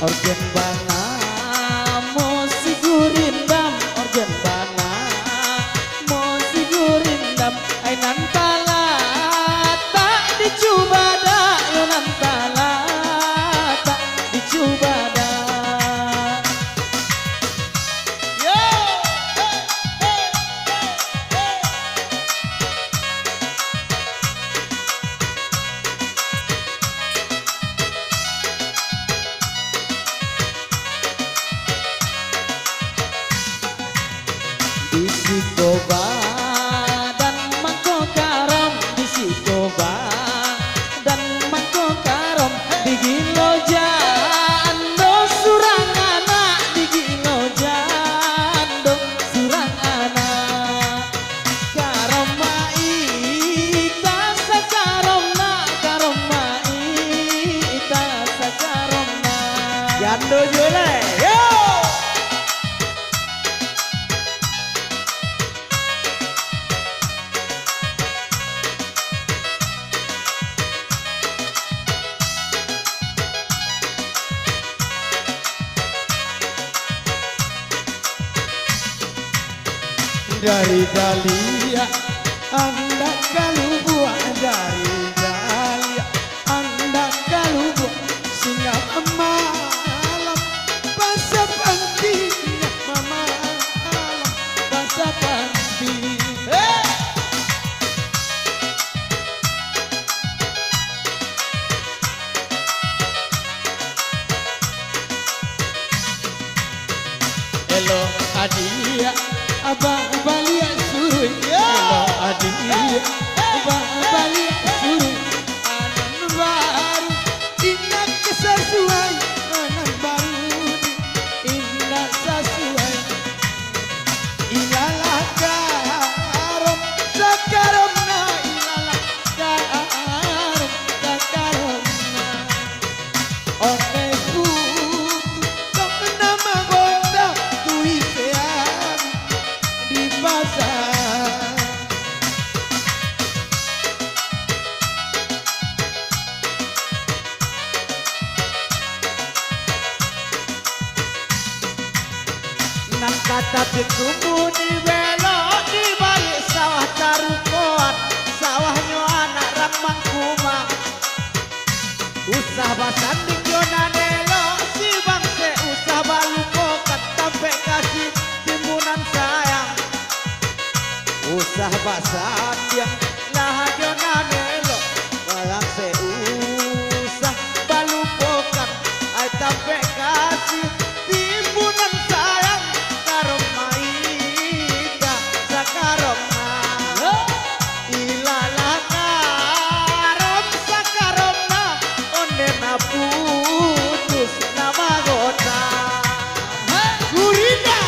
Organ bana mosi gurindam, organ bana mosi gurindam. Ay nantala tak dicoba dah, yo nantala tak dicoba dah. Disikoba dan mangko karom, disikoba dan mangko karom, digilo jando surang anak, digilo jando surang anak. Karoma ita sakaromna, karoma ita sakaromna. Jando jule, yo. Dari Dahlia anda kalubu, dari Dahlia anda kalubu, singa malam basa pantinya, malam basa panti. Elo adia abang balik suruh, elo adia abang balik suruh. Anan baru indah kesesuai, anan baru indah sesuai. Ilalah karom sakaromna, ilalah karom sakaromna. Oke putu kau nama gonda tuisean di pasar. Nang kata pitumbu di belok di balik sawah tarukoan, sawahnya anak ramang kumang. Usah basanding jonanelo si bangse, usah balukokan sampai kasih timbunan sayang. Usah basanding lah jonanelo bangse, usah balukokan ay sampai kasih timbunan sayang. Karoma ita sakaromna, ilalah karom sakaromna, ondena putus nama gota. Gurina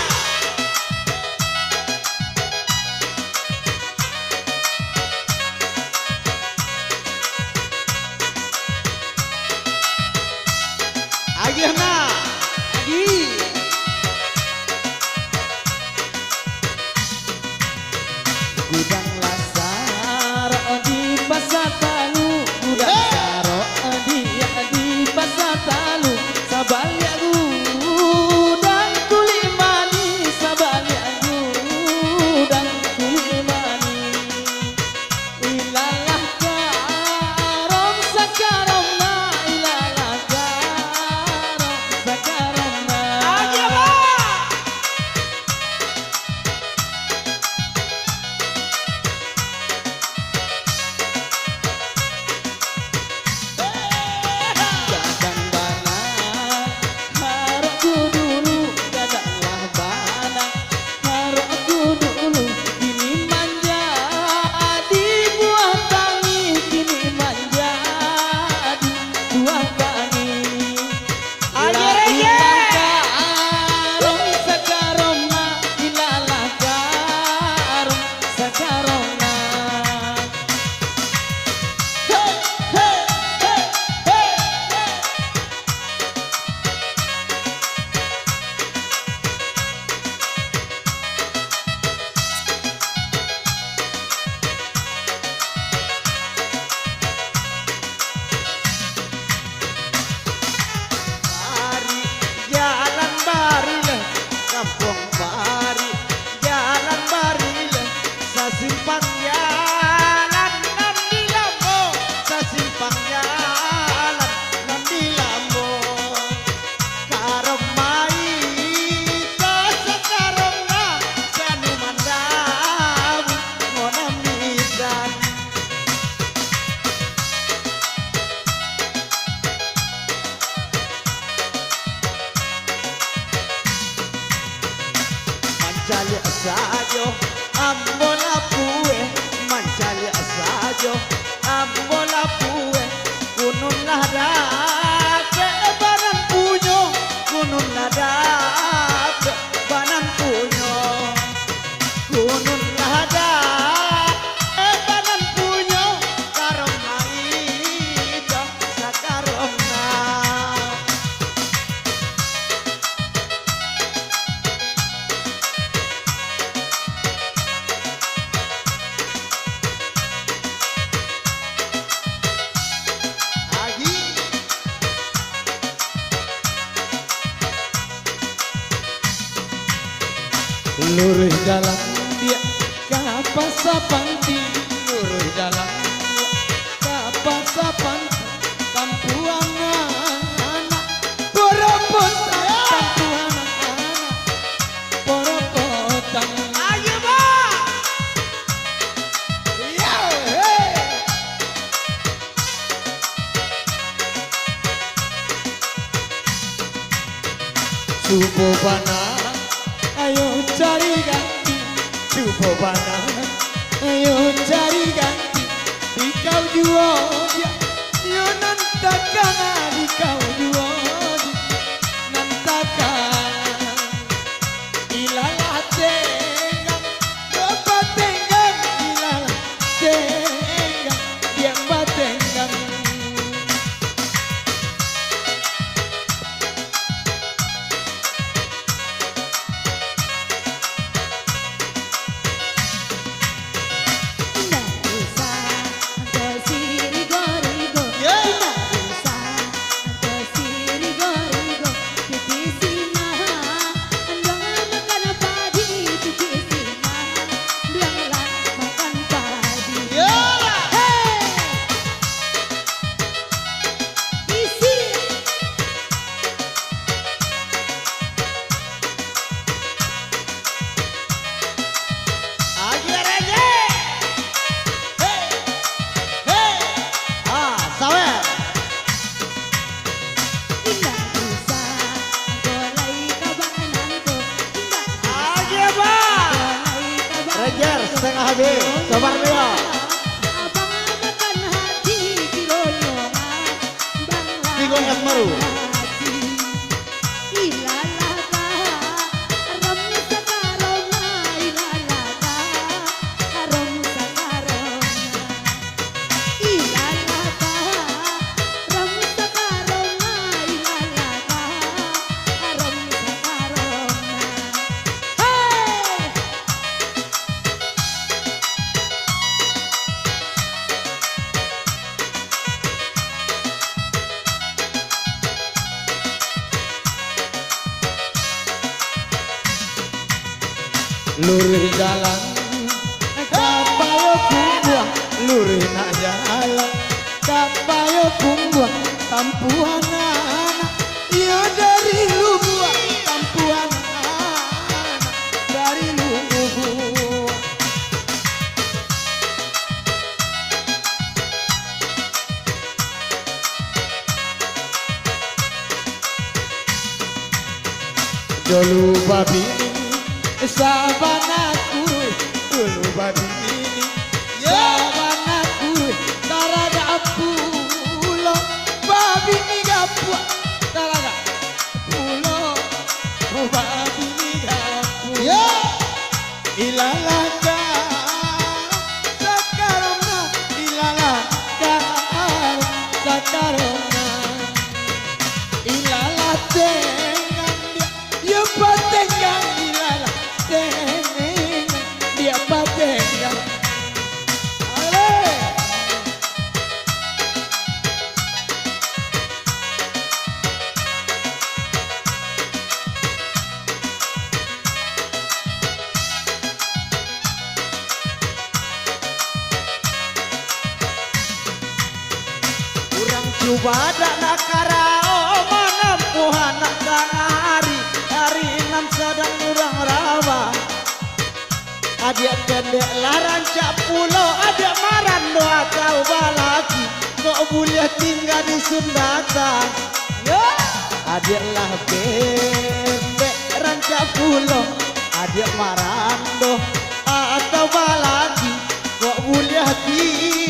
ayeuna agi gudang lasar di pasar talu, gudang saro di pasar talu. Sabaliak gudang kuli mani, sabaliak gudang kuli mani. Ilalah karom sakaromna, ilalah karom bola pue gunung lada banan punyo gunung lada banan punyo gunung lada banan punyo karong maida sakaromna lurus jalan dia kapas sapanti lurus jalan dia kapas sapanti tampu anak-anak poropotan tampu anak-anak poropotan ayo Pak yo hey subuh bana ayo cari ganti coba bana ayo cari ganti di kau jual dia yo nantakan di kau jual nantakan ilalah tenggang dapat tenggang ilalah tenggang dia batenggang setengah habis, sabar dia. Abang makan hati kilonya, Kilonya baru. Lurus jalan kapayo kumbuah lurus nak jalan kapayo kumbuah tampu anak-anak yo dari lubuah tampu anak-anak dari lubuah dulu babi sabana kuy dulu babi ini sabana kuy taraga pulo babi ni gapua taraga pulo babi ni gapua ilalaga sakarona ilalaga sakarona ilalate yo patengan ilala dia patengan ale urang coba dak nakarao manampuh anak hari hari enam sedang urang rawa adik pendek larancak pulau adik maran doa kau balaki kok boleh tinggal di Sundata adik lah pendek rancak pulau adik maran doa kau balaki kok boleh tinggal